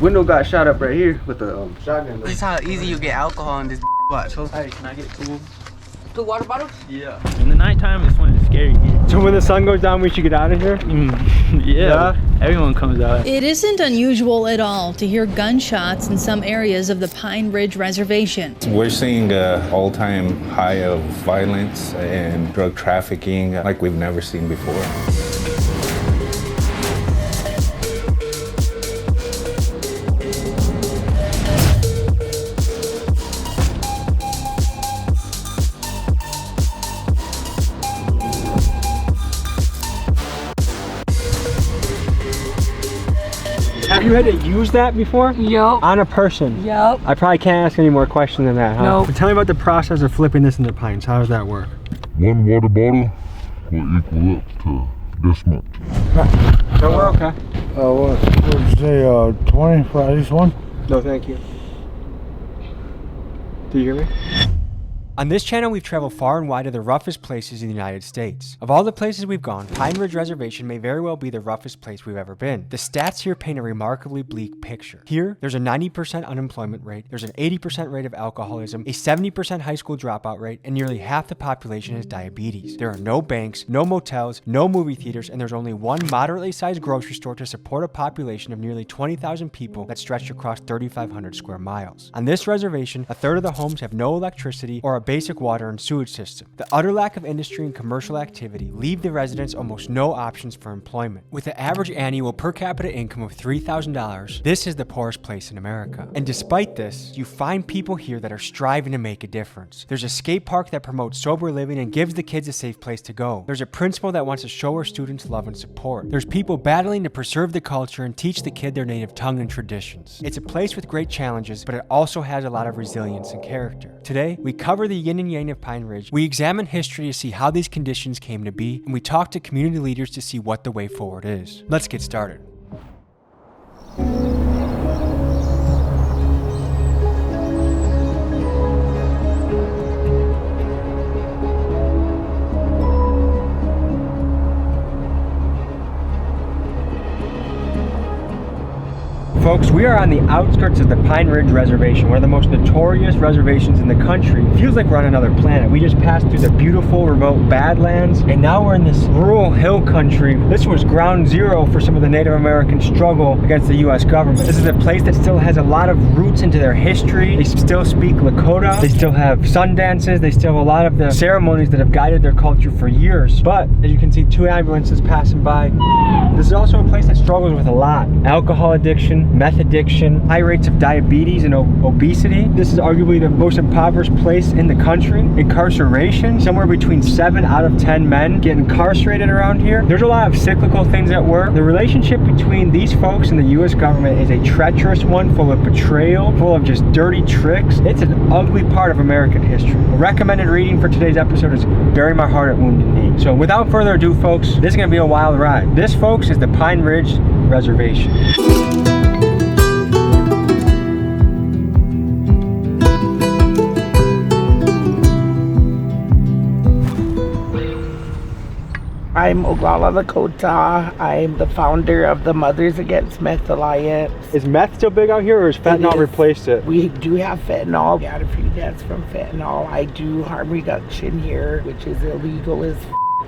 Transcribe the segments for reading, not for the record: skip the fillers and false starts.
window got shot up right here with the shotgun. This is how easy you get alcohol in this watch. Hey, can I get two water bottles? Yeah. In the nighttime, it's when it's scary here. So when the sun goes down, we should get out of here? Yeah. Everyone comes out. It isn't unusual at all to hear gunshots in some areas of the Pine Ridge Reservation. We're seeing an all-time high of violence and drug trafficking like we've never seen before. Have you had to use that before? Yup. On a person? Yup. I probably can't ask any more questions than that, huh? No. But tell me about the process of flipping this into pints. How does that work? One water bottle will equal up to this much. So we're okay. What would you say, 20 for each one? No, thank you. Do you hear me? On this channel, we've traveled far and wide to the roughest places in the United States. Of all the places we've gone, Pine Ridge Reservation may very well be the roughest place we've ever been. The stats here paint a remarkably bleak picture. Here, there's a 90% unemployment rate, there's an 80% rate of alcoholism, a 70% high school dropout rate, and nearly half the population has diabetes. There are no banks, no motels, no movie theaters, and there's only one moderately sized grocery store to support a population of nearly 20,000 people that stretched across 3,500 square miles. On this reservation, a third of the homes have no electricity or a basic water and sewage system. The utter lack of industry and commercial activity leave the residents almost no options for employment. With an average annual per capita income of $3,000, this is the poorest place in America. And despite this, you find people here that are striving to make a difference. There's a skate park that promotes sober living and gives the kids a safe place to go. There's a principal that wants to show her students love and support. There's people battling to preserve the culture and teach the kid their native tongue and traditions. It's a place with great challenges, but it also has a lot of resilience and character. Today, we cover the yin and yang of Pine Ridge. We examine history to see how these conditions came to be, and we talk to community leaders to see what the way forward is. Let's get started. Folks, we are on the outskirts of the Pine Ridge Reservation, one of the most notorious reservations in the country. It feels like we're on another planet. We just passed through the beautiful remote Badlands, and now we're in this rural hill country. This was ground zero for some of the Native American struggle against the US government. This is a place that still has a lot of roots into their history. They still speak Lakota. They still have sun dances. They still have a lot of the ceremonies that have guided their culture for years. But as you can see, 2 ambulances passing by. This is also a place that struggles with a lot. Alcohol addiction, meth addiction, high rates of diabetes and obesity. This is arguably the most impoverished place in the country. Incarceration, somewhere between 7 out of 10 men get incarcerated around here. There's a lot of cyclical things at work. The relationship between these folks and the US government is a treacherous one, full of betrayal, full of just dirty tricks. It's an ugly part of American history. A recommended reading for today's episode is Bury My Heart at Wounded Knee. So without further ado, folks, this is gonna be a wild ride. This, folks, is the Pine Ridge Reservation. I'm Oglala Lakota. I'm the founder of the Mothers Against Meth Alliance. Is meth still big out here, or has fentanyl replaced it? We do have fentanyl. We had a few deaths from fentanyl. I do harm reduction here, which is illegal as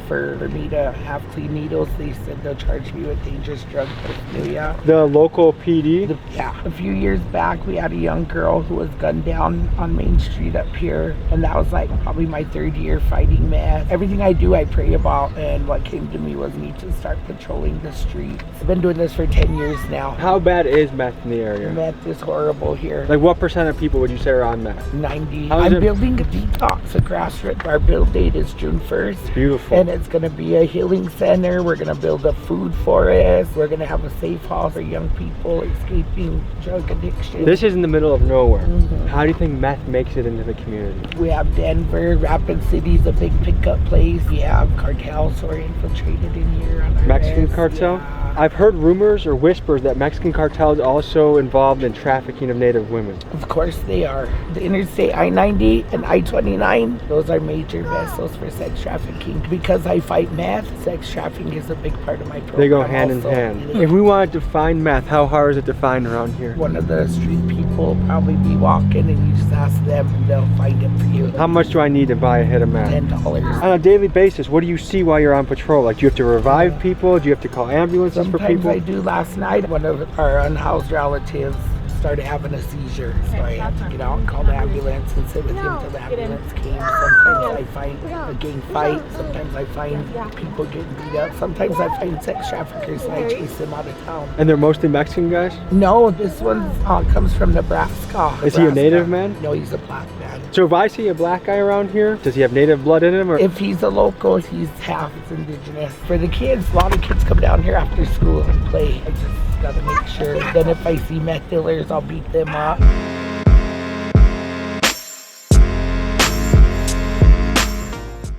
for me to have clean needles. They said they'll charge me with dangerous drug paraphernalia. The local PD? Yeah. A few years back, we had a young girl who was gunned down on Main Street up here, and that was like probably my 3rd year fighting meth. Everything I do, I pray about, and what came to me was me to start patrolling the streets. I've been doing this for 10 years now. How bad is meth in the area? Meth is horrible here. Like what % of people would you say are on meth? 90. I'm building a detox, a grassroots. Our build date is June 1st. Beautiful. And it's going to be a healing center. We're going to build a food forest. We're going to have a safe house for young people escaping drug addiction. This is in the middle of nowhere. How do you think meth makes it into the community? We have Denver, Rapid City's a big pickup place. We have cartels who are infiltrated in here. On our Mexican list. cartel? Yeah. I've heard rumors or whispers that Mexican cartels also involved in trafficking of Native women. Of course they are. The Interstate I-90 and I-29, those are major vessels for sex trafficking. Because I fight meth, sex trafficking is a big part of my program. They go hand also. in hand. If we wanted to find meth, how hard is it to find around here? One of the street people will probably be walking and you just ask them and they'll find it for you. How much do I need to buy a hit of meth? $10. On a daily basis, what do you see while you're on patrol? Like, do you have to revive people? Do you have to call ambulances for Sometimes people? I do. Last night, one of our unhoused relatives started having a seizure, so I had to get out and call the ambulance and sit with him till the ambulance came. Sometimes I find a gang fight, sometimes I find people getting beat up, sometimes I find sex traffickers and I chase them out of town. And they're mostly Mexican guys? No, this one comes from Nebraska. Is he a Native man? No, he's a black man. So if I see a black guy around here, does he have Native blood in him? Or? If he's a local, he's half indigenous. For the kids, a lot of kids come down here after school and play. I just gotta make sure. Then if I see meth dealers, I'll beat them up.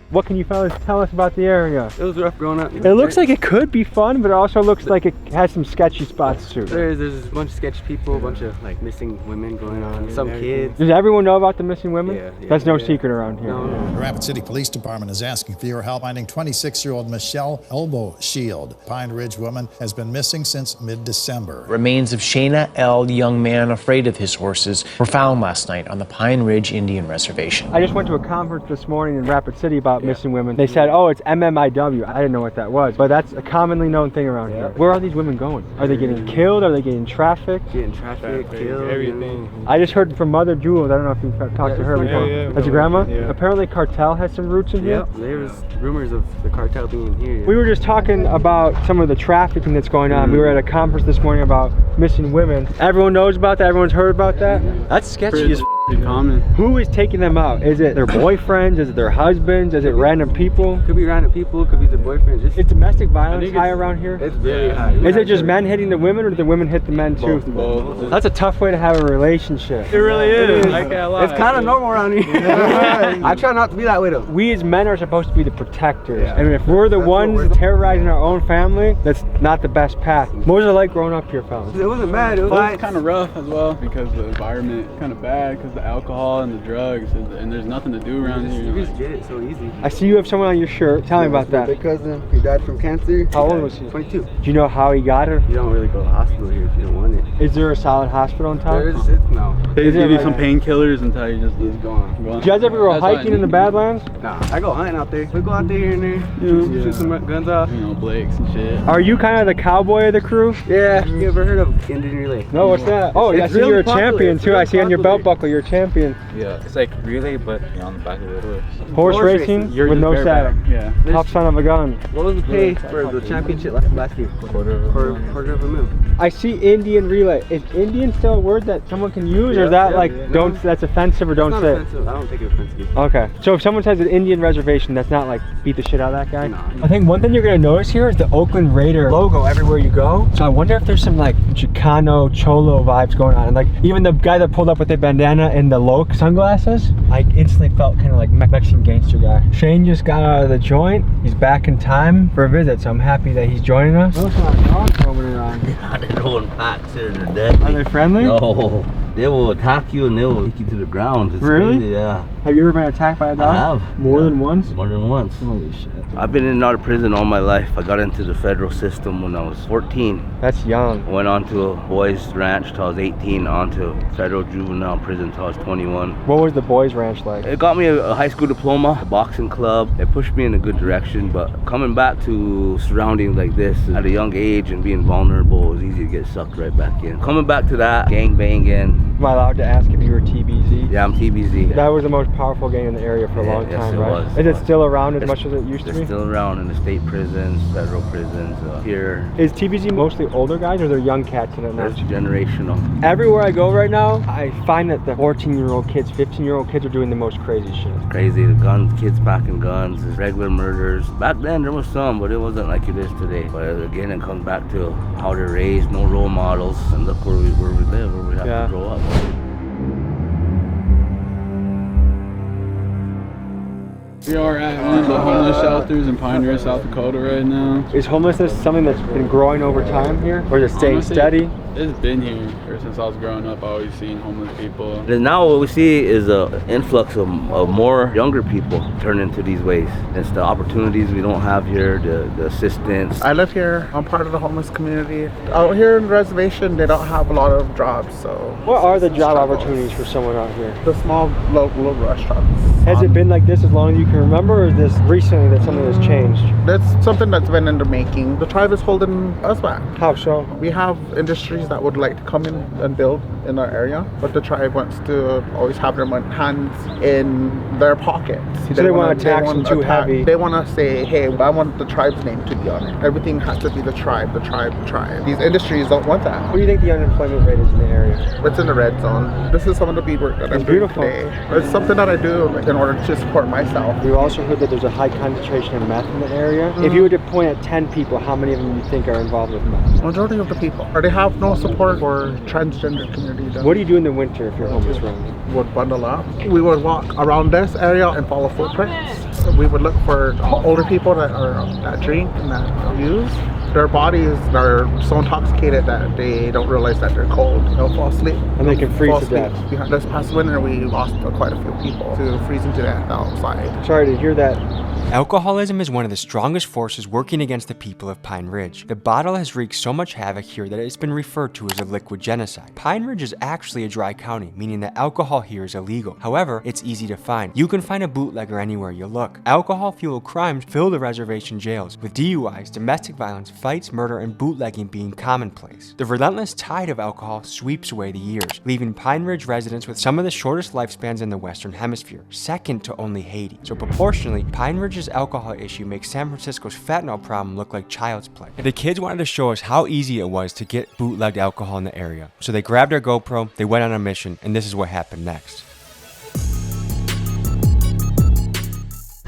What can you fellas tell us about the area? It was rough growing up. It looks like it could be fun, but it also looks like it has some sketchy spots too. There's a bunch of sketchy people, a bunch of like missing women going on, some kids. Does everyone know about the missing women? Yeah. That's no secret around here. No. The Rapid City Police Department is asking for your help finding 26-year-old Michelle Elbow Shield. Pine Ridge woman has been missing since mid-December. Remains of Shayna L., the young man afraid of his horses, were found last night on the Pine Ridge Indian Reservation. I just went to a conference this morning in Rapid City about missing women. They said, oh, it's MMIW. I didn't know what that was, but that's a commonly known thing around here. Where are these women going? Are they getting killed? Are they getting trafficked? Getting trafficked, killed, everything. I just heard from Mother Jules. I don't know if you've talked to her before. That's your grandma? Yeah. Apparently cartel has some roots in here. Yep, there was rumors of the cartel being here. We were just talking about some of the trafficking that's going on. We were at a conference this morning about missing women. Everyone knows about that? Everyone's heard about that? That's sketchy as common. Who is taking them out? Is it their boyfriends? Is it their husbands? Is it random people? Could be random people, could be the boyfriend. Is domestic violence high around here? It's very high. Is it just men hitting the women, or do the women hit the men too? Both. That's a tough way to have a relationship. It really is. I can't lie. It's kind of normal around here. I try not to be that way though. We as men are supposed to be the protectors. And if we're the ones terrorizing our own family, that's not the best path. What was it like growing up here, fellas? It wasn't bad. It was It's kind of rough as well because the environment kind of bad because the alcohol and the drugs and there's nothing to do around here. You just get it so easy. I see you have someone on your shirt. Tell me about that. My big cousin, he died from cancer. How old was he? 22. Do you know how he got it? You don't really go to the hospital here if you don't want it. Is there a solid hospital in town? There is, no. They Is just give it you some painkillers until you just He's gone. Did you guys ever go hiking in the Badlands? Nah, I go hunting out there. We go out there here and there, shoot some guns off. You know, Blakes and shit. Are you kind of the cowboy of the crew? Yeah. You ever heard of Indian Relay? No, what's that? Oh, yeah, I It's see really you're a popular. champion It's too. really I see on your belt popular. buckle you're a champion. Yeah, it's like relay, but on the back of the horse. Horse racing You're with just no bareback. saddle. Yeah. Tough son of a gun. What was the pay for the championship last year? Quarter of a mil. I see Indian relay. Is Indian still a word that someone can use, or is that don't? That's offensive, or don't It's say not offensive. I don't take it offensive. Okay, so if someone says an Indian reservation, that's not like beat the shit out of that guy? No. I think one thing you're gonna notice here is the Oakland Raider logo everywhere you go. So I wonder if there's some like Chicano, Cholo vibes going on. And like even the guy that pulled up with the bandana and the Loke sunglasses, I instantly felt kind of like Mexican gangster guy. Shane just got out of the joint. He's back in time for a visit, so I'm happy that he's joining us. Those are dogs roaming around. They're going packs here, they're dead. Are they friendly? No, they will attack you and they will take you to the ground. It's Really? crazy, yeah. Have you ever been attacked by a dog? I have. More than once? More than once. Holy shit. I've been in and out of prison all my life. I got into the federal system when I was 14. That's young. Went on to a boys ranch till I was 18, on to federal juvenile prison till I was 21. What was the boys ranch like? It got me a high school diploma, a boxing club. It pushed me in a good direction, but coming back to surroundings like this at a young age and being vulnerable, it was easy to get sucked right back in. Coming back to that, gang banging. Am I allowed to ask if you were TBZ? Yeah, I'm TBZ. That was the most powerful gang in the area for a long yes, time, it right? was. Is it still around as much as it used to be? They're still around in the state prisons, federal prisons, here. Is TBZ mostly older guys, or are there young cats in it now? It's generational. Everywhere I go right now, I find that the 14-year-old kids, 15-year-old kids are doing the most crazy shit. Crazy, the guns, kids packing guns, regular murders. Back then there was some, but it wasn't like it is today. But again, it comes back to how they're raised, no role models, and look where we live, where we have to grow up. We are at one of the homeless shelters in Pine Ridge, South Dakota right now. Is homelessness something that's been growing over time here? Or is it staying steady? It's been here ever since I was growing up. I always seen homeless people. And now what we see is an influx of more younger people turn into these ways. It's the opportunities we don't have here, the assistance. I live here. I'm part of the homeless community. Out here in the reservation, they don't have a lot of jobs, so... What are the job opportunities for someone out here? The small local restaurants. Has it been like this as long as you can remember, or is this recently that something has changed? That's something that's been in the making. The tribe is holding us back. How so? We have industries that would like to come in and build in our area, but the tribe wants to always have their hands in their pockets. So they want to tax them too heavy. They want to say, hey, I want the tribe's name to be on it. Everything has to be the tribe, the tribe, the tribe. These industries don't want that. What do you think the unemployment rate is in the area? It's in the red zone. This is some of the beadwork that I'm doing today. It's something that I do in order to support myself. We've also heard that there's a high concentration of meth in the area. If you were to point at 10 people, how many of them you think are involved with meth? Majority of the people. Or they have no support for transgender community. What do you do in the winter if you're homeless around? Would bundle up. We would walk around this area and follow footprints. We would look for older people that drink and that use. Their bodies are so intoxicated that they don't realize that they're cold. They'll fall asleep. And they can freeze to death. This past winter, we lost quite a few people to freezing to death outside. Sorry to hear that. Alcoholism is one of the strongest forces working against the people of Pine Ridge. The bottle has wreaked so much havoc here that it's been referred to as a liquid genocide. Pine Ridge is actually a dry county, meaning that alcohol here is illegal. However, it's easy to find. You can find a bootlegger anywhere you look. Alcohol-fueled crimes fill the reservation jails, with DUIs, domestic violence, fights, murder, and bootlegging being commonplace. The relentless tide of alcohol sweeps away the years, leaving Pine Ridge residents with some of the shortest lifespans in the Western Hemisphere, second to only Haiti. So proportionally, Pine Ridge's alcohol issue makes San Francisco's fentanyl problem look like child's play. And the kids wanted to show us how easy it was to get bootlegged alcohol in the area. So they grabbed their GoPro, they went on a mission, and this is what happened next.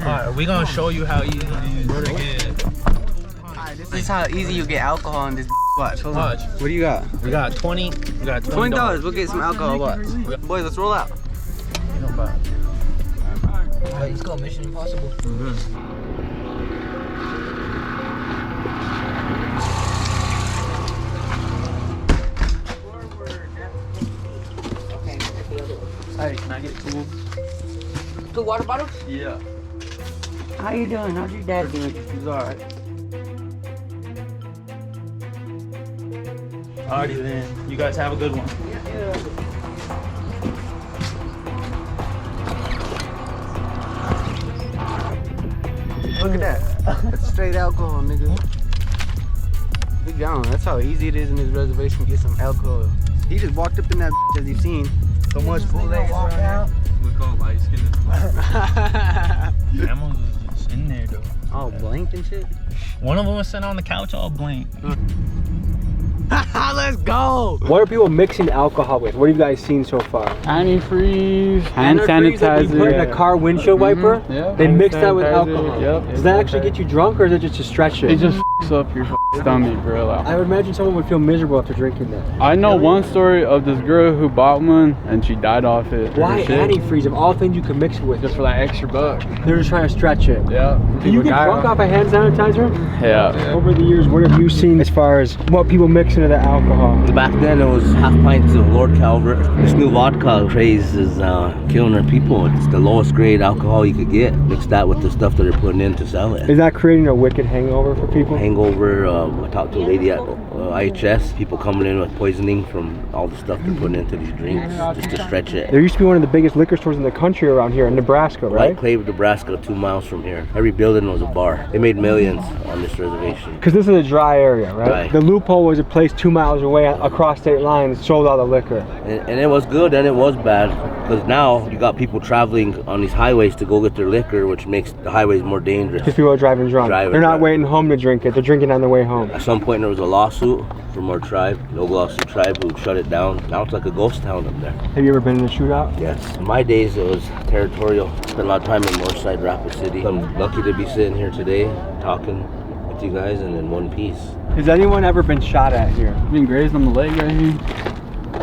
Alright, we're gonna show you how easy it is to get. This is how easy you get alcohol in this. Watch, hold on. What do you got? We got $20. We'll get some alcohol. Watch. Boys, let's roll out. Alright, let's go. Mission Impossible. Hey, can I get two water bottles? Yeah. How you doing? How's your dad doing? He's alright. Alrighty then. You guys have a good one. Look at that. That's straight alcohol, nigga. Big down. That's how easy it is in this reservation to get some alcohol. He just walked up in that as you've seen. So much bootleg walk out. We call light skinned. Cameras was just in there though. All blank and shit. One of them was sitting on the couch all blank. Let's go! What are people mixing alcohol with? What have you guys seen so far? Antifreeze, hand sanitizer. That you put in a car windshield wiper? Yeah. They mix that with alcohol. Yep. Does that actually get you drunk, or is it just to stretch it? It just f***s up your stomach, bro. I would imagine someone would feel miserable after drinking that. I know one story of this girl who bought one and she died off it. Why antifreeze? Of all things you could mix it with. Just for that extra buck. They're just trying to stretch it. Yeah. Can you get drunk off a hand sanitizer? Yeah. Over the years, what have you seen as far as what people mix into the alcohol? Back then it was half pints of Lord Calvert. This new vodka craze is killing our people. It's the lowest grade alcohol you could get. Mix that with the stuff that they're putting in to sell it. Is that creating a wicked hangover for people? Hangover. I talked to a lady at IHS. People coming in with poisoning from all the stuff they're putting into these drinks just to stretch it. There used to be one of the biggest liquor stores in the country around here in Nebraska, right? White Clave, Nebraska, 2 miles from here. Every building was a bar. They made millions on this reservation. Because this is a dry area, right? Dry. The loophole was a place 2 miles away across state lines, sold all the liquor. And it was good and it was bad. Because now you got people traveling on these highways to go get their liquor, which makes the highways more dangerous. Because people are driving drunk. They're not waiting home to drink it. They're drinking on the way home. At some point there was a lawsuit from our tribe, the Oglala tribe, who shut it down. Now it's like a ghost town up there. Have you ever been in a shootout? Yes. In my days it was territorial. Spent a lot of time in Northside, Rapid City. I'm lucky to be sitting here today talking with you guys and in one piece. Has anyone ever been shot at here? I've been grazed on the leg right here.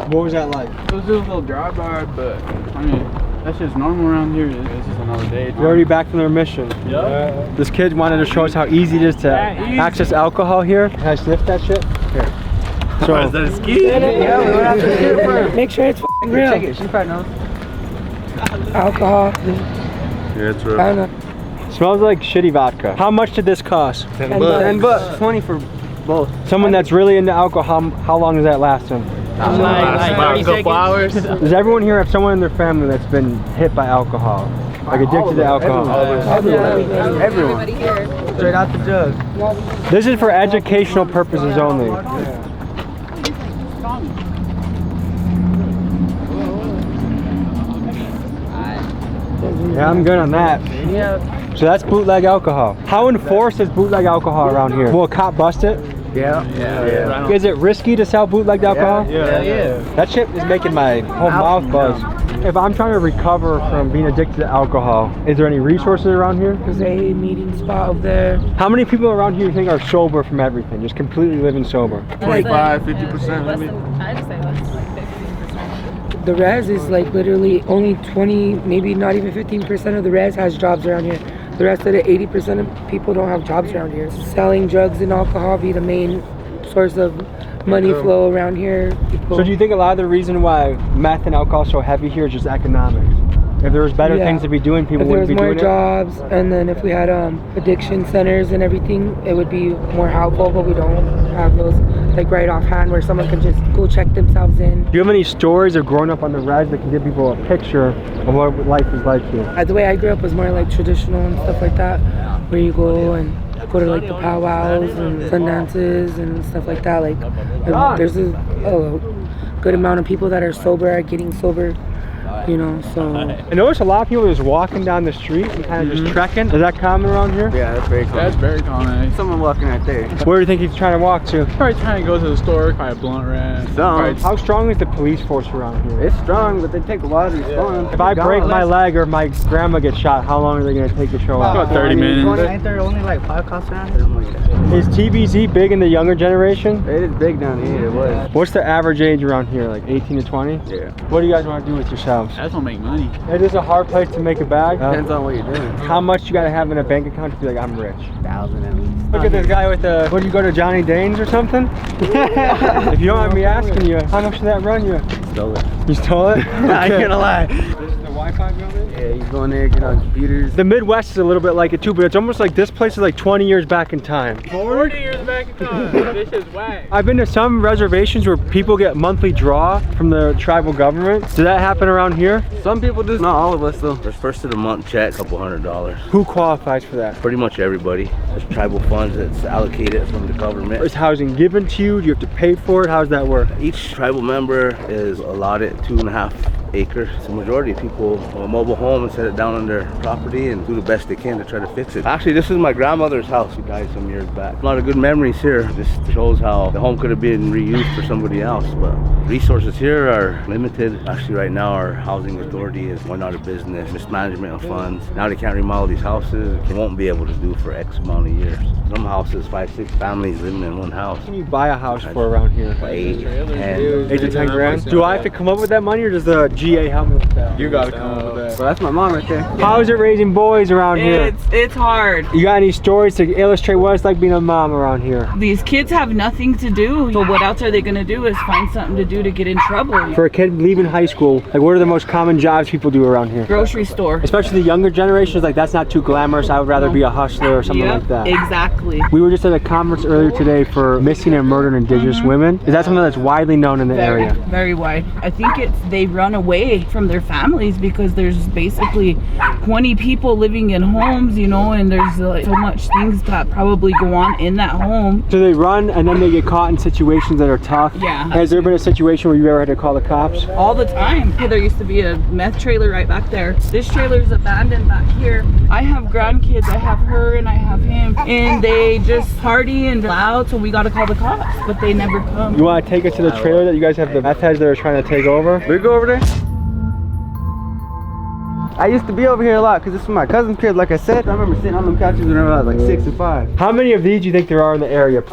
What was that like? It was just a little drive-by, but I mean, That's just normal around here. It's just another day. We're already back from their mission. Yep. This kid wanted to show us how easy it is to access alcohol here. Can I sniff that shit? Here. So, is that a ski? Yeah, we don't have to get it for. Make sure it's f***ing real. Check it. She probably knows. Alcohol. Yeah, it's real. I don't know. smells like shitty vodka. How much did this cost? $10. 20 for both. Someone that's really into alcohol, how long does that last them? Like 30 seconds. Hours. Does everyone here have someone in their family that's been hit by alcohol? Like addicted to alcohol? Everyone. Straight out the jug. This is for educational purposes only. Yeah, I'm good on that. So that's bootleg alcohol. How enforced is bootleg alcohol around here? Will a cop bust it? Yeah. Is it risky to sell bootleg alcohol? Yeah. That shit is making my whole mouth buzz. If I'm trying to recover from being addicted to alcohol, is there any resources around here? There's a meeting spot over there. How many people around here you think are sober from everything? Just completely living sober? 25, 50% maybe. I'd say less than like 15%. The res is like literally only 20, maybe not even 15% of the res has jobs around here. The rest of the 80% of people don't have jobs around here. Selling drugs and alcohol be the main source of money flow around here. So do you think a lot of the reason why meth and alcohol is so heavy here is just economics? If there was better things to be doing, people wouldn't be doing it? If there was more jobs, and then if we had addiction centers and everything, it would be more helpful, but we don't have those like right offhand where someone can just go check themselves in. Do you have any stories of growing up on the res that can give people a picture of what life is like here? The way I grew up was more like traditional and stuff like that, where you go to like the powwows and sun dances and stuff like that. Like there's a good amount of people that are sober, are getting sober, you know, so. I notice a lot of people just walking down the street and kind of just trekking. Is that common around here? Yeah, that's very common. That's very common. Someone walking right there. Where do you think he's trying to walk to? Probably trying to go to the store, probably a blunt wrap. How strong is the police force around here? It's strong, but they take a while to respond. If I break my leg or my grandma gets shot, how long are they going to take to show up? About 30 minutes. Ain't there only like 5 cops around here? Something like that. Is TBZ big in the younger generation? It is big down here, it was. What's the average age around here, like 18 to 20? Yeah. What do you guys want to do with yourselves? I just want to make money. It is a hard place to make a bag. Depends on what you're doing. How much you got to have in a bank account to be like, I'm rich? 1,000 at least. Look at this guy with the, what do you go to Johnny Dane's or something? If you don't mind me asking you, how much did that run you? Stole it. You stole it? I ain't gonna lie. This is the Wi-Fi building? Yeah, you go in there, get on computers. The Midwest is a little bit like it too, but it's almost like this place is like 20 years back in time. 40 years back in time. This is whack. I've been to some reservations where people get monthly draw from the tribal government. Does that happen around here? Some people do, not all of us though. There's first of the month check, $200. Who qualifies for that? Pretty much everybody. There's tribal funds that's allocated from the government. Is housing given to you? Do you have to pay for it? How does that work? Each tribal member is allotted 2.5 acres. The majority of people have a mobile home and set it down on their property and do the best they can to try to fix it. Actually, this is my grandmother's house who died some years back. A lot of good memories here. This shows how the home could have been reused for somebody else, but resources here are limited. Actually, right now our housing authority is going out of business, mismanagement of funds. Now they can't remodel these houses. They won't be able to do for X amount of years. Some houses, 5, 6 families living in one house. What can you buy a house for around here? 8, 10. 8 to 10 grand? Do I have to come up with that money or does the GA help me with that? You gotta come up with that. Well, that's my mom right there. How is it raising boys around here? It's hard. You got any stories to illustrate what it's like being a mom around here? These kids have nothing to do. So what else are they gonna do is find something to do to get in trouble. For a kid leaving high school, like what are the most common jobs people do around here? Grocery store. Especially the younger generations, like that's not too glamorous. I would rather be a hustler or something like that. Exactly. We were just at a conference earlier today for missing and murdered indigenous women. Is that something that's widely known in the area? Very wide. I think they run away from their families because there's basically 20 people living in homes, you know, and there's like so much things that probably go on in that home. So they run and then they get caught in situations that are tough? Yeah. Has there been a situation where you ever had to call the cops? All the time. There used to be a meth trailer right back there. This trailer is abandoned back here. I have grandkids. I have her and I have him. And they just party and loud, so we got to call the cops, but they never come. You want to take us to the trailer that you guys have the meth heads that are trying to take over? We go over there? I used to be over here a lot because this is my cousin's crib, like I said. I remember sitting on them couches when I was like 6 and 5. How many of these do you think there are in the area?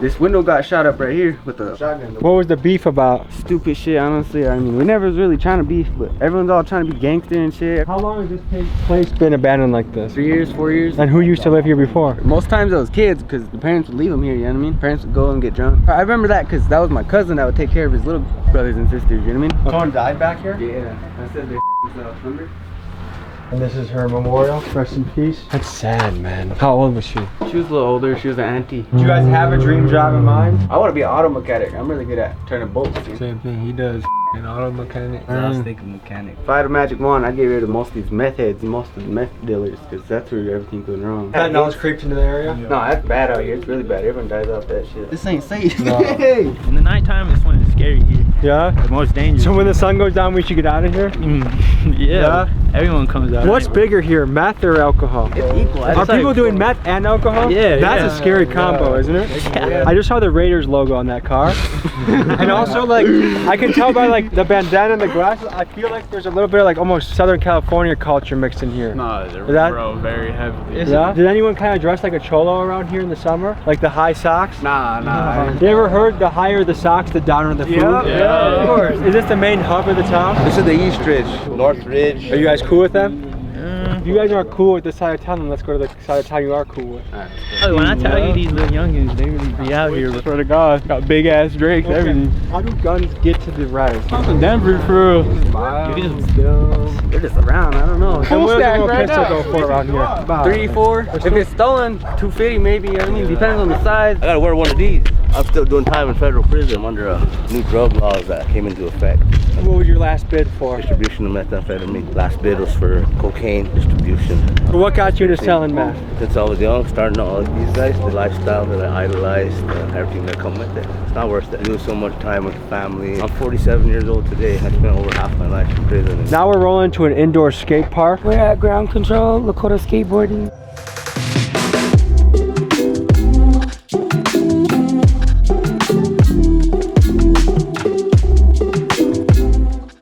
This window got shot up right here with a shotgun. What was the beef about? Stupid shit, honestly. I mean, we never was really trying to beef, but everyone's all trying to be gangster and shit. How long has this place been abandoned like this? 3 years, 4 years. And who used to live here before? Most times it was kids because the parents would leave them here, you know what I mean? Parents would go and get drunk. I remember that because that was my cousin that would take care of his little brothers and sisters, you know what I mean? Someone died back here? Yeah, I said they themselves, remember? And this is her memorial. Rest in peace. That's sad, man. How old was she? She was a little older. She was an auntie. Do you guys have a dream job in mind? I want to be an auto mechanic. I'm really good at turning bolts. Same thing he does. An auto mechanic. I was thinking mechanic. If I had a magic wand, I'd get rid of most of these meth heads and most of the meth dealers because that's where everything goes wrong. Fentanyl's creeped into the area? No, that's bad out here. It's really bad. Everyone dies off that shit. This ain't safe. No. In the nighttime, it's when it's scary here. Yeah? The most dangerous. So when the sun goes down, we should get out of here? Yeah. Everyone comes out. What's bigger here, meth or alcohol? It's equal. Are people doing meth and alcohol? Yeah. That's a scary combo, isn't it? Yeah. I just saw the Raiders logo on that car. And also, like, I can tell by like the bandana and the glasses, I feel like there's a little bit of like almost Southern California culture mixed in here. No, they're very heavily. Yeah? Did anyone kind of dress like a cholo around here in the summer? Like the high socks? Nah. You ever heard the higher the socks, the downer the food? Yeah, of course. Is this the main hub of the town? This is the East Ridge, North Ridge. Are you guys cool with them? If you guys aren't cool with this side of town, then let's go to the side of town you are cool with. Oh, when I tell you these little youngins, they really be out here. I swear to God, got big ass drakes, everything. How do guns get to the res? I'm from Denver, for real. They're just around. I don't know. And what does a pistol go for around here? About 3, 4. If it's stolen, 250 maybe. I mean, depends on the size. I gotta wear one of these. I'm still doing time in federal prison under new drug laws that came into effect. What was your last bid for? Distribution of methamphetamine. Last bid was for cocaine distribution. So what got you into selling meth? Since I was young, starting out like these guys, the lifestyle that I idolized, everything that come with it. It's not worth it. Doing so much time with the family. I'm 47 years old today. I spent over half my life in prison. Now we're rolling to an indoor skate park. We're at Ground Control, Lakota Skateboarding.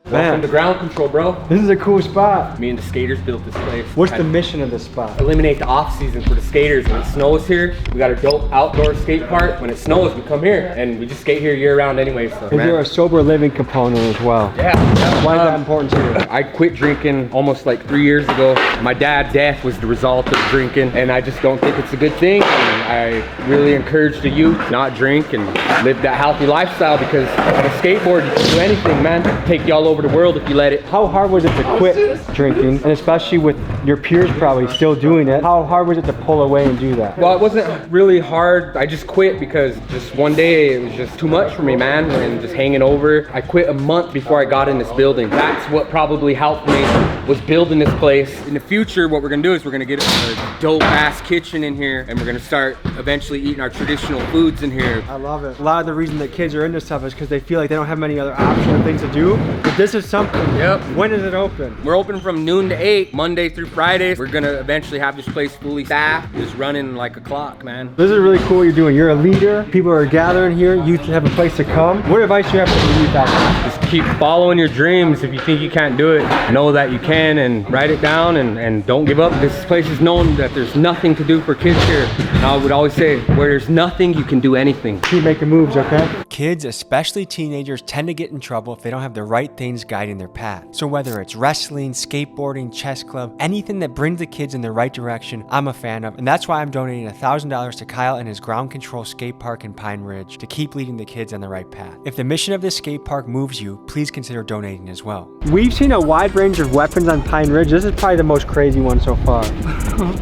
Welcome to Ground Control, bro. This is a cool spot. Me and the skaters built this place. What's the mission of this spot? Eliminate the off season for the skaters. When it snows here, we got a dope outdoor skate park. When it snows, we come here and we just skate here year round anyway. So, Is there a sober living component as well? Yeah. Why is that important to you? I quit drinking almost like 3 years ago. My dad's death was the result of drinking, and I just don't think it's a good thing. And I really encourage the youth not drink and live that healthy lifestyle, because on a skateboard, you can do anything, man. Take you all over the world if you let it. How hard was it to quit drinking, and especially with your peers probably still doing it? How hard was it to pull away and do that? Well, it wasn't really hard. I just quit because just one day it was just too much for me, man, and just hanging over. I quit a month before I got in this building. That's what probably helped me, was building this place. In the future, what we're gonna do is we're gonna get a dope ass kitchen in here, and we're gonna start eventually eating our traditional foods in here. I love it. A lot of the reason that kids are into stuff is because they feel like they don't have many other options or things to do. But this is something. Yep. When is it open? We're open from noon to 8, Monday through Fridays. We're gonna eventually have this place fully staffed, just running like a clock, man. This is really cool what you're doing. You're a leader. People are gathering here. Youth have a place to come. What advice do you have for the youth out there? Just keep following your dreams. If you think you can't do it, know that you can, and write it down, and don't give up. This place is known that there's nothing to do for kids here. I would always say, where there's nothing, you can do anything. Keep making moves, okay? Kids, especially teenagers, tend to get in trouble if they don't have the right things guiding their path. So whether it's wrestling, skateboarding, chess club, anything that brings the kids in the right direction, I'm a fan of. And that's why I'm donating $1,000 to Kyle and his Ground Control skate park in Pine Ridge to keep leading the kids on the right path. If the mission of this skate park moves you, please consider donating as well. We've seen a wide range of weapons on Pine Ridge. This is probably the most crazy one so far.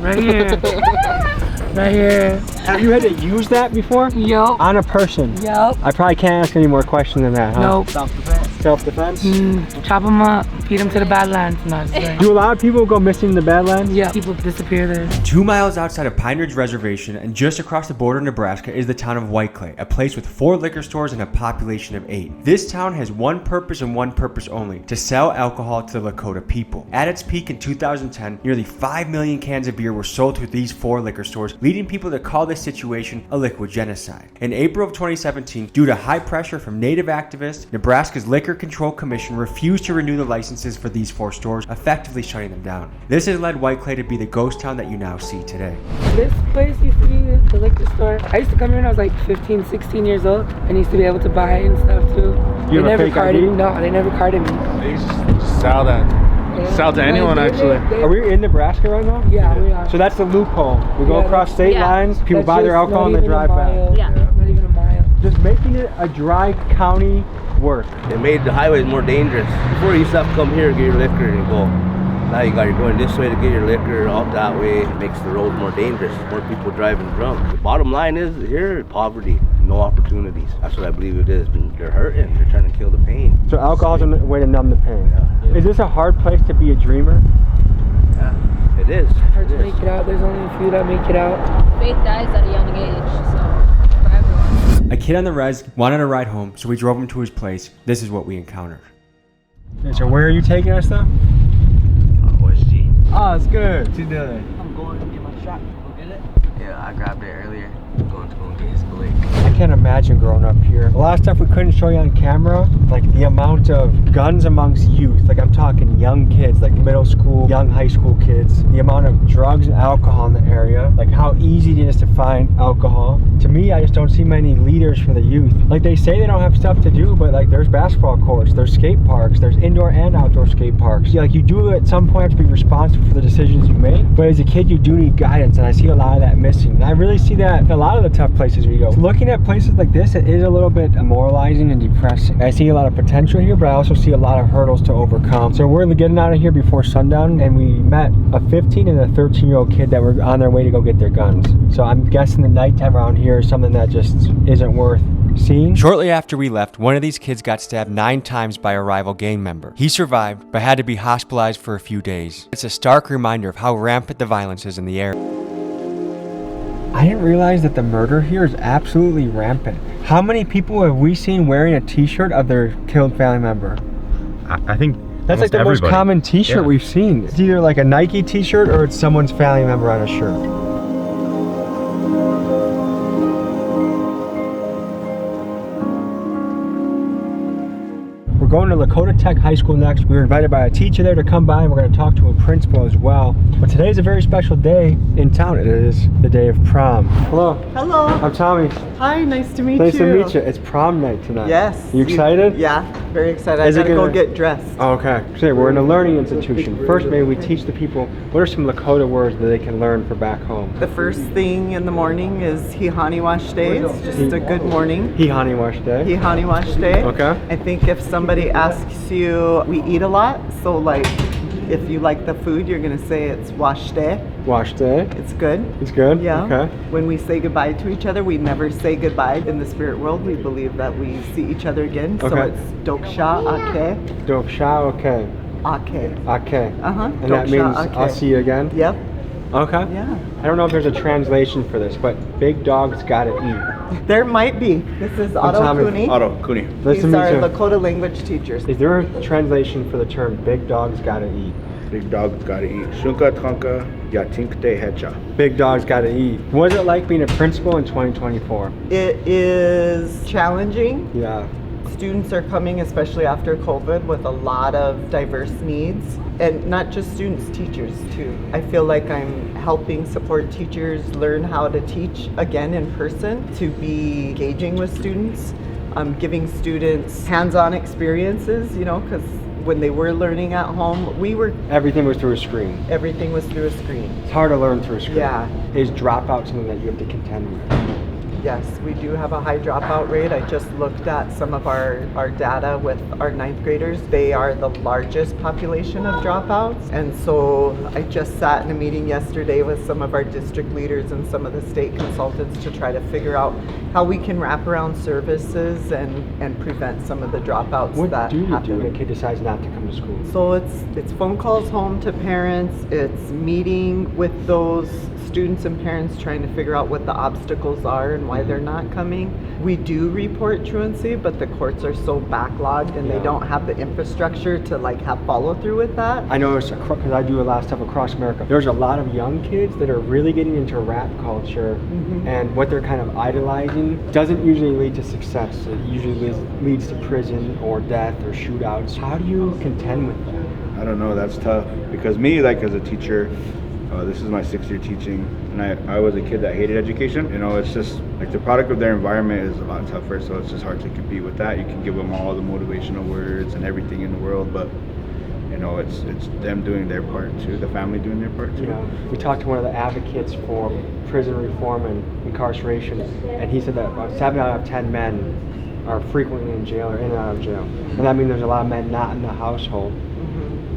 Right here. Right here. Have you had to use that before? Yup. On a person? Yup. I probably can't ask any more questions than that, huh? Nope. Self-defense. Self-defense? Chop them up, feed them to the Badlands. Do a lot of people go missing in the Badlands? Yeah, people disappear there. 2 miles outside of Pine Ridge Reservation and just across the border of Nebraska is the town of White Clay, a place with 4 liquor stores and a population of 8. This town has one purpose and one purpose only: to sell alcohol to the Lakota people. At its peak in 2010, nearly 5 million cans of beer were sold through these 4 liquor stores, leading people to call this situation a liquid genocide. In April of 2017, due to high pressure from Native activists, Nebraska's Liquor Control Commission refused to renew the license licenses for these 4 stores, effectively shutting them down. This has led White Clay to be the ghost town that you now see today. This place used to be the liquor store. I used to come here when I was like 15, 16 years old, and used to be able to buy and stuff too. You have a fake ID? No, they never carded me. They used to just sell that. Sell to anyone, actually. Are we in Nebraska right now? Yeah, we are. So that's the loophole. We go across state lines, people buy their alcohol and they drive back. Yeah. Not even a mile. Just making it a dry county work. It made the highways more dangerous. Before you used to have to come here and get your liquor and go. Now you're going this way to get your liquor, out that way. It makes the roads more dangerous. More people driving drunk. The bottom line is here, poverty, no opportunities. That's what I believe it is. They're hurting. They're trying to kill the pain. So alcohol's a way to numb the pain. Yeah. Is this a hard place to be a dreamer? Yeah, it is. Hard to make it out. There's only a few that make it out. Faith dies at a young age, so for everyone. A kid on the res wanted a ride home, so we drove him to his place. This is what we encountered. So where are you taking us though? OSG. Oh, it's good. What you doing? I'm going to get my shot. Go get it? Yeah, I grabbed it earlier. I'm going to go and get his Bootleg. I can't imagine growing up here. A lot of stuff we couldn't show you on camera, like the amount of guns amongst youth. Like I'm talking young kids, like middle school, young high school kids. The amount of drugs and alcohol in the area. Like how easy it is to find alcohol. To me, I just don't see many leaders for the youth. Like they say they don't have stuff to do, but like there's basketball courts, there's skate parks, there's indoor and outdoor skate parks. Yeah, like you do at some point have to be responsible for the decisions you make. But as a kid, you do need guidance, and I see a lot of that missing. And I really see that in a lot of the tough places we go. So looking at places like this, it is a little bit demoralizing and depressing. I see a lot of potential here, but I also see a lot of hurdles to overcome. So we're getting out of here before sundown, and we met a 15 and a 13-year-old kid that were on their way to go get their guns. So I'm guessing the nighttime around here is something that just isn't worth seeing. Shortly after we left, one of these kids got stabbed 9 times by a rival gang member. He survived, but had to be hospitalized for a few days. It's a stark reminder of how rampant the violence is in the area. I didn't realize that the murder here is absolutely rampant. How many people have we seen wearing a t-shirt of their killed family member? I think that's like the most common t-shirt we've seen. It's either like a Nike t-shirt or it's someone's family member on a shirt. We're going to Lakota Tech High School next. We were invited by a teacher there to come by, and we're going to talk to a principal as well. But today's a very special day in town. It is the day of prom. Hello. Hello. I'm Tommy. Hi, nice to meet you. Nice to meet you. It's prom night tonight. Yes. You excited? Yeah, very excited. I gotta go get dressed. Oh, okay. So we're in a learning institution. First, maybe we teach the people, what are some Lakota words that they can learn for back home? The first thing in the morning is Hihani Wash Day. It's just a good morning. Hihani Wash Day. Hihani Wash Day. Okay. I think if somebody asks you, we eat a lot, so like if you like the food, you're gonna say it's wash day. Wash day. It's good. It's good? Yeah. Okay. When we say goodbye to each other, we never say goodbye. In the spirit world, we believe that we see each other again. Okay. So it's Doksha Ake. Doksha Ake. Ake. Ake. Uh-huh. And that means I'll see you again? Yep. Okay. Yeah. I don't know if there's a translation for this, but big dogs gotta eat. There might be. This is Otto Cooney. Otto Cooney. These are Lakota language teachers. Is there a translation for the term big dogs gotta eat? Big dogs gotta eat. Shunka tanka yatinkte hecha. Big dogs gotta eat. What is it like being a principal in 2024? It is challenging. Yeah. Students are coming, especially after COVID, with a lot of diverse needs. And not just students, teachers too. I feel like I'm helping support teachers learn how to teach again in person, to be engaging with students. I'm giving students hands-on experiences, you know, because when they were learning at home, everything was through a screen. Everything was through a screen. It's hard to learn through a screen. Yeah. Is dropout something that you have to contend with? Yes, we do have a high dropout rate. I just looked at some of our data with our 9th graders. They are the largest population of dropouts. And so I just sat in a meeting yesterday with some of our district leaders and some of the state consultants to try to figure out how we can wrap around services and prevent some of the dropouts that happen. What do you do when a kid decides not to come to school? So it's phone calls home to parents. It's meeting with those students and parents trying to figure out what the obstacles are and why they're not coming. We do report truancy, but the courts are so backlogged and they don't have the infrastructure to like have follow through with that. I know because I do a lot of stuff across America. There's a lot of young kids that are really getting into rap culture, and what they're kind of idolizing doesn't usually lead to success. It usually leads to prison or death or shootouts. How do you contend with that? I don't know, that's tough. Because me, like as a teacher, this is my 6th year teaching, and I was a kid that hated education. You know, it's just like the product of their environment is a lot tougher, so it's just hard to compete with that. You can give them all the motivational words and everything in the world, but you know, it's them doing their part too, the family doing their part too. Yeah. We talked to one of the advocates for prison reform and incarceration, and he said that about 7 out of 10 men are frequently in jail or in and out of jail. And that means there's a lot of men not in the household.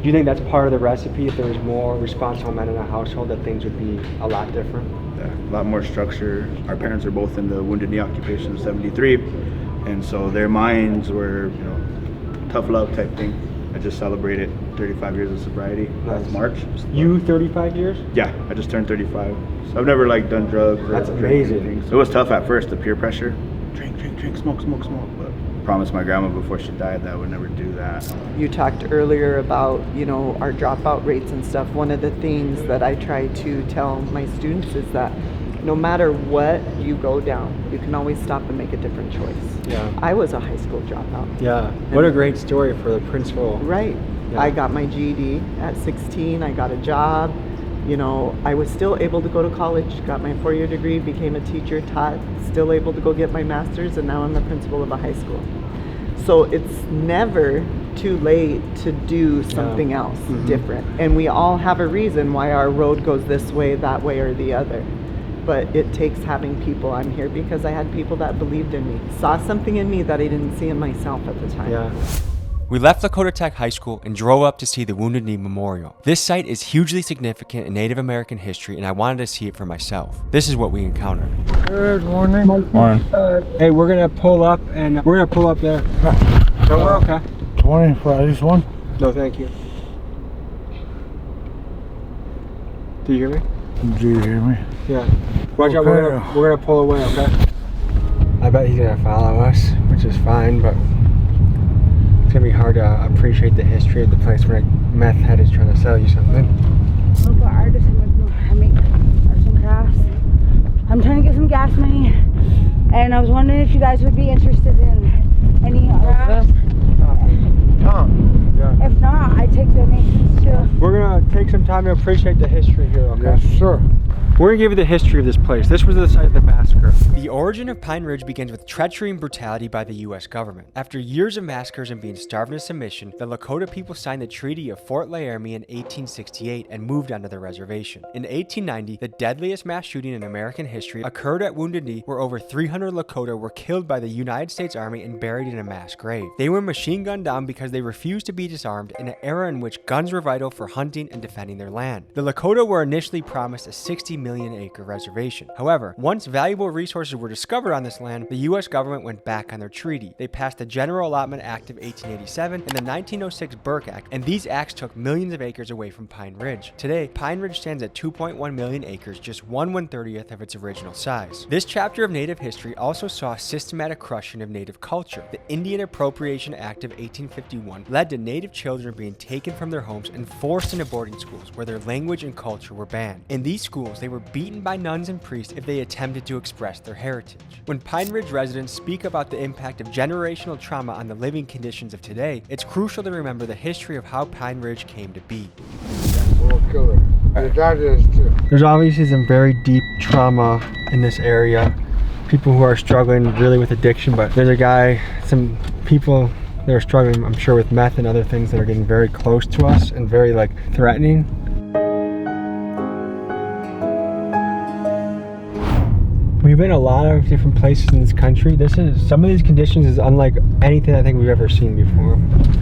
Do you think that's part of the recipe? If there was more responsible men in a household, that things would be a lot different? Yeah, a lot more structure. Our parents are both in the Wounded Knee occupation in '73, and so their minds were, you know, tough love type thing. I just celebrated 35 years of sobriety last March. You 35 years? Yeah, I just turned 35. So I've never like done drugs. That's amazing. It was tough at first, the peer pressure. Drink, smoke. But I promised my grandma before she died that I would never do that. You talked earlier about, you know, our dropout rates and stuff. One of the things that I try to tell my students is that no matter what you go down, you can always stop and make a different choice. Yeah. I was a high school dropout. Yeah. What a great story for the principal. Right. Yeah. I got my GED at 16. I got a job. You know, I was still able to go to college, got my 4-year degree, became a teacher, taught, still able to go get my master's, and now I'm the principal of a high school. So it's never too late to do something else different. And we all have a reason why our road goes this way, that way, or the other. But it takes having people. I'm here because I had people that believed in me, saw something in me that I didn't see in myself at the time. Yeah. We left Lakota Tech High School and drove up to see the Wounded Knee Memorial. This site is hugely significant in Native American history, and I wanted to see it for myself. This is what we encountered. Good morning. Morning. Hey, we're gonna pull up and we're gonna pull up there. So we're okay. 20 for this one? No, thank you. Do you hear me? Do you hear me? Yeah. Watch out, we're gonna pull away, okay? I bet he's gonna follow us, which is fine, but it's gonna be hard to appreciate the history of the place when a meth head is trying to sell you something. Local artists I make arts and crafts. I'm trying to get some gas money, and I was wondering if you guys would be interested in any crafts. Yeah. If not, I take donations too. We're gonna take some time to appreciate the history here, okay? Yes, sir. We're gonna give you the history of this place. This was the site of the massacre. The origin of Pine Ridge begins with treachery and brutality by the U.S. government. After years of massacres and being starved into submission, the Lakota people signed the Treaty of Fort Laramie in 1868 and moved onto the reservation. In 1890, the deadliest mass shooting in American history occurred at Wounded Knee, where over 300 Lakota were killed by the United States Army and buried in a mass grave. They were machine gunned down because they refused to be disarmed in an era in which guns were vital for hunting and defending their land. The Lakota were initially promised a 60 million acre reservation. However, once valuable resources were discovered on this land, the U.S. government went back on their treaty. They passed the General Allotment Act of 1887 and the 1906 Burke Act, and these acts took millions of acres away from Pine Ridge. Today, Pine Ridge stands at 2.1 million acres, just 1/130th of its original size. This chapter of Native history also saw systematic crushing of Native culture. The Indian Appropriation Act of 1851 led to Native children being taken from their homes and forced into boarding schools where their language and culture were banned. In these schools, they were beaten by nuns and priests if they attempted to express their heritage. When Pine Ridge residents speak about the impact of generational trauma on the living conditions of today, it's crucial to remember the history of how Pine Ridge came to be. There's obviously some very deep trauma in this area. People who are struggling really with addiction, but there's a guy, some people that are struggling, I'm sure, with meth and other things that are getting very close to us and very like threatening. We've been a lot of different places in this country. Some of these conditions is unlike anything I think we've ever seen before.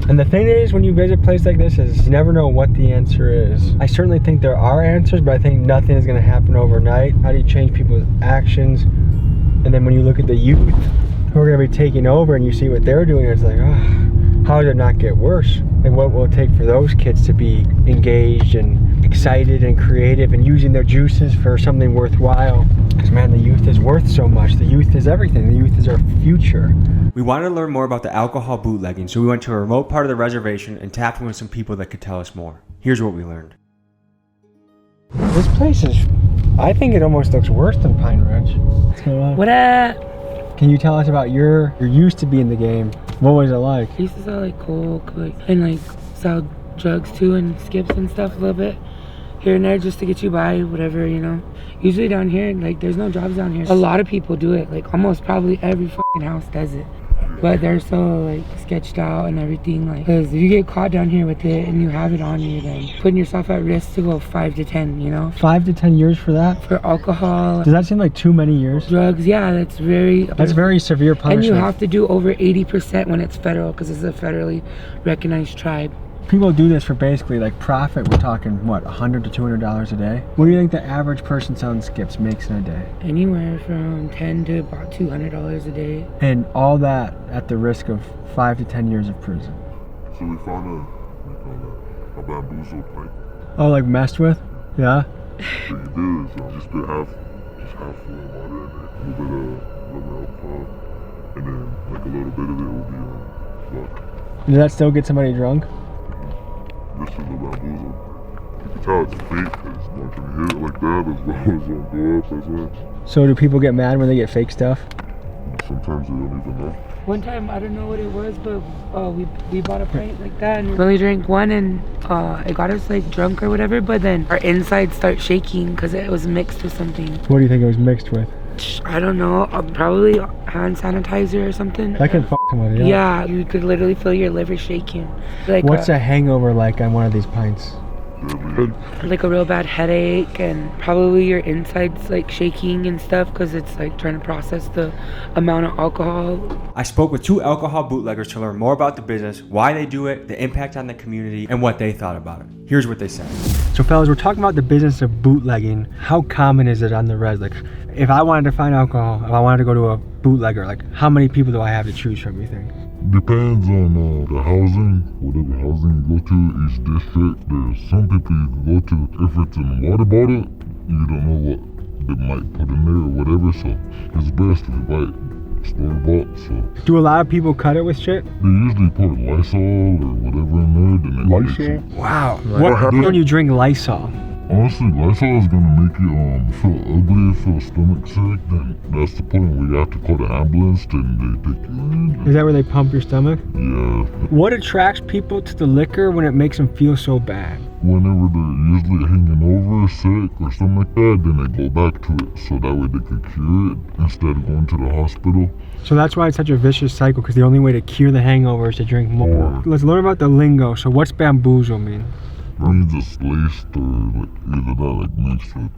And the thing is, when you visit a place like this, is you never know what the answer is. I certainly think there are answers, but I think nothing is going to happen overnight. How do you change people's actions? And then when you look at the youth who are going to be taking over and you see what they're doing, it's like, oh, how does it not get worse? Like, what will it take for those kids to be engaged and excited and creative and using their juices for something worthwhile? Because man, the youth is worth so much. The youth is everything. The youth is our future. We wanted to learn more about the alcohol bootlegging, so we went to a remote part of the reservation and tapped in with some people that could tell us more. Here's what we learned. This place is, I think it almost looks worse than Pine Ridge. What's going on? What up? Can you tell us about you used to be in the game. What was it like? I used to sell like coke, and like sell drugs too, and skips and stuff a little bit here and there just to get you by, whatever, you know. Usually down here, like, there's no jobs down here. A lot of people do it, like almost probably every fucking house does it. But they're so like sketched out and everything, like, because if you get caught down here with it and you have it on you, then putting yourself at risk to go 5 to 10, you know. 5 to 10 years for that? For alcohol. Does that seem like too many years? Drugs, yeah, that's very severe punishment. And you have to do over 80% when it's federal, because it's a federally recognized tribe. People do this for basically like profit. We're talking what, $100 to $200 a day? What do you think the average person selling skips makes in a day? Anywhere from $10 to about $200 a day. And all that at the risk of 5 to 10 years of prison. So we found a bamboozle pipe. Oh, like messed with? Yeah. What you do is just put half full of water in it, a little bit of alcohol, and then like a little bit of it will be vodka. Does that still get somebody drunk? This is the bamboozle. You can tell it's fake because once you hit it like that, as well as it'll go up as well. So do people get mad when they get fake stuff? Sometimes they don't even know. One time, I don't know what it was, but we bought a pint like that and we only drank one, and it got us like drunk or whatever, but then our insides start shaking because it was mixed with something. What do you think it was mixed with? I don't know, probably hand sanitizer or something. That can fuck somebody up. Yeah, you could literally feel your liver shaking. Like what's a hangover like on one of these pints? Like a real bad headache, and probably your insides like shaking and stuff because it's like trying to process the amount of alcohol. I spoke with 2 alcohol bootleggers to learn more about the business, why they do it, the impact on the community, and what they thought about it. Here's what they said. So fellas, we're talking about the business of bootlegging. How common is it on the res? Like, if I wanted to find alcohol, if I wanted to go to a bootlegger, like how many people do I have to choose from, you think? Depends on the housing, whatever housing you go to, each district. There's some people you can go to. If it's in a water bottle, you don't know what they might put in there or whatever, so it's best if you buy it store-bought. So do a lot of people cut it with shit? They usually put Lysol or whatever in there. Then Lysol? Wow. What happens when you drink Lysol? Honestly, Lysol is gonna make you feel ugly, feel stomach sick. Then that's the point where you have to call the ambulance. Then they take you in. Is that where they pump your stomach? Yeah. What attracts people to the liquor when it makes them feel so bad? Whenever they're usually hanging over, sick, or something like that, then they go back to it, so that way they can cure it instead of going to the hospital. So that's why it's such a vicious cycle, because the only way to cure the hangover is to drink more. Let's learn about the lingo. So what's bamboozle mean? That means it's laced or like either that like mixed with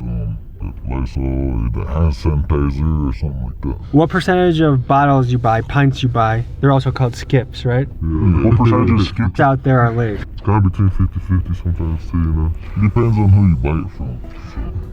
Lysol, either hand sanitizer or something like that. What percentage of bottles you buy, pints you buy, they're also called skips, right? Yeah. What percentage of skips out there are laced? It's kind of between 50-50 sometimes too, you know. It depends on who you buy it from.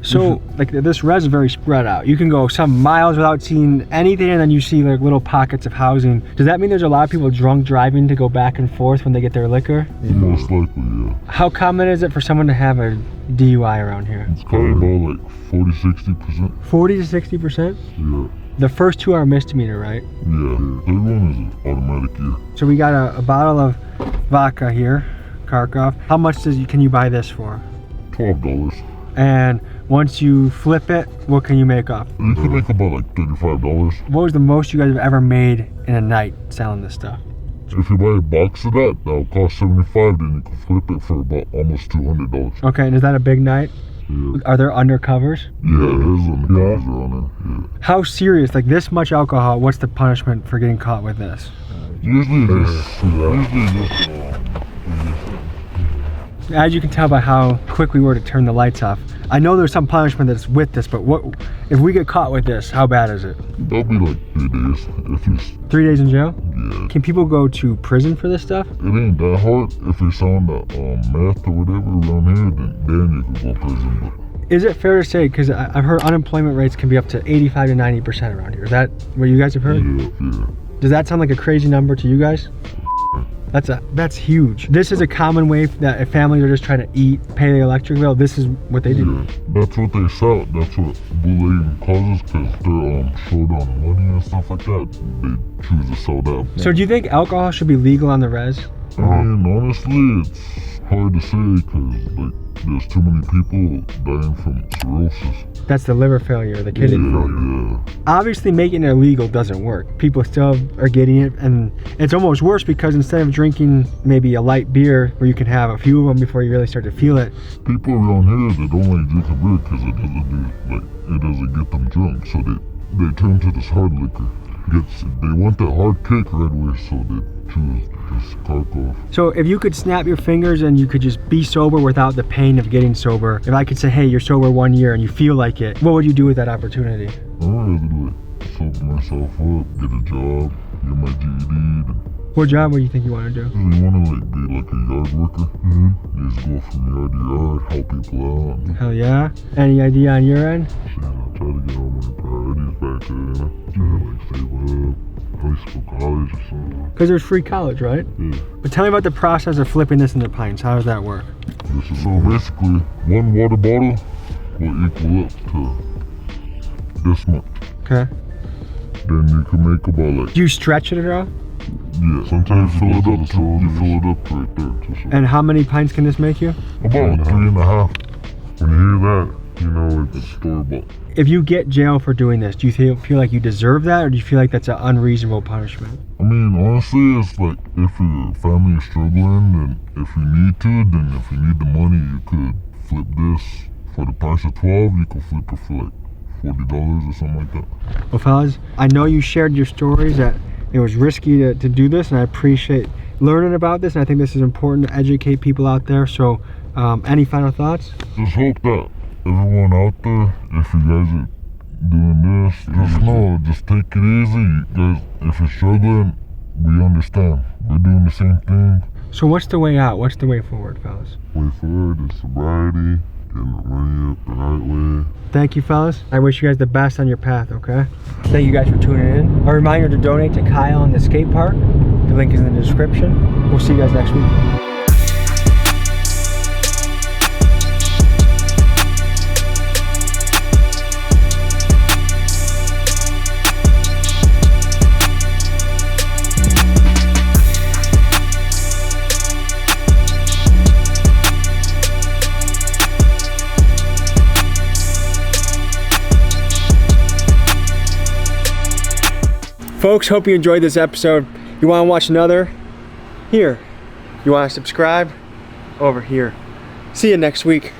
So like this res is very spread out. You can go some miles without seeing anything, and then you see like little pockets of housing. Does that mean there's a lot of people drunk driving to go back and forth when they get their liquor? Most likely, yeah. How common is it for someone to have a DUI around here? It's probably about like 40-60%. 40 to 60%? Yeah. The first 2 are misdemeanor, right? Yeah. The third one is automatic, yeah. So we got a bottle of vodka here, Kharkov. How much can you buy this for? $12. And once you flip it, what can you make up? You can make about like $35. What was the most you guys have ever made in a night selling this stuff? If you buy a box of that'll cost $75, then you can flip it for about almost $200. Okay, and is that a big night? Yeah. Are there undercovers? Yeah, there's undercovers on there. Yeah. How serious, like this much alcohol, what's the punishment for getting caught with this? Usually As you can tell by how quick we were to turn the lights off, I know there's some punishment that's with this, but what if we get caught with this, how bad is it? That'll be like 3 days, at least. 3 days in jail? Yeah. Can people go to prison for this stuff? It ain't that hard. If you're selling the meth or whatever around here, then you can go to prison. But is it fair to say, because I've heard unemployment rates can be up to 85 to 90% around here. Is that what you guys have heard? Yeah. Does that sound like a crazy number to you guys? That's huge. This is a common way that if families are just trying to eat, pay the electric bill, this is what they do. Yeah, that's what they sell. That's what bootlegging causes, because they're short on money and stuff like that. They choose to sell that. So do you think alcohol should be legal on the res? I mean, honestly, hard to say because like there's too many people dying from cirrhosis. That's the liver failure, the kidney failure. Obviously making it illegal doesn't work. People still are getting it, and it's almost worse because instead of drinking maybe a light beer where you can have a few of them before you really start to feel it. People around here, they don't like drinking beer because it doesn't get them drunk, so they turn to this hard liquor. They want that hard kick right away, so they choose just cock off. So if you could snap your fingers and you could just be sober without the pain of getting sober, if I could say, hey, you're sober 1 year and you feel like it, what would you do with that opportunity? I'd rather sober myself up, get a job, get my GED. What job would you think you want to do? You want to like be like a yard worker. Just go from yard to yard, help people out. Hell yeah. Any idea on your end? I'll try to get all my priorities back to, like save up, high school, college or something. Because there's free college, right? Yeah. But tell me about the process of flipping this into pints. How does that work? So basically, one water bottle will equal up to this much. Okay. Then you can make about like... Do you stretch it at all? Yeah, sometimes you fill it up right there. And how many pints can this make you? About 3.5. When you hear that, you know it's store-bought. If you get jail for doing this, do you feel like you deserve that, or do you feel like that's an unreasonable punishment? I mean, honestly, it's like if your family is struggling, then if you need to, then if you need the money, you could flip this. For the price of 12, you could flip it for like $40 or something like that. Well, fellas, I know you shared your stories that it was risky to do this, and I appreciate learning about this, and I think this is important to educate people out there. So any final thoughts? Just hope that everyone out there, if you guys are doing this, just know, just take it easy. Guys, if you're struggling, we understand. We're doing the same thing. So what's the way out? What's the way forward, fellas? Way forward is sobriety, getting the money up the right way. Thank you, fellas. I wish you guys the best on your path, okay? Thank you guys for tuning in. A reminder to donate to Kyle in the skate park. The link is in the description. We'll see you guys next week. Folks, hope you enjoyed this episode. You want to watch another? Here. You want to subscribe? Over here. See you next week.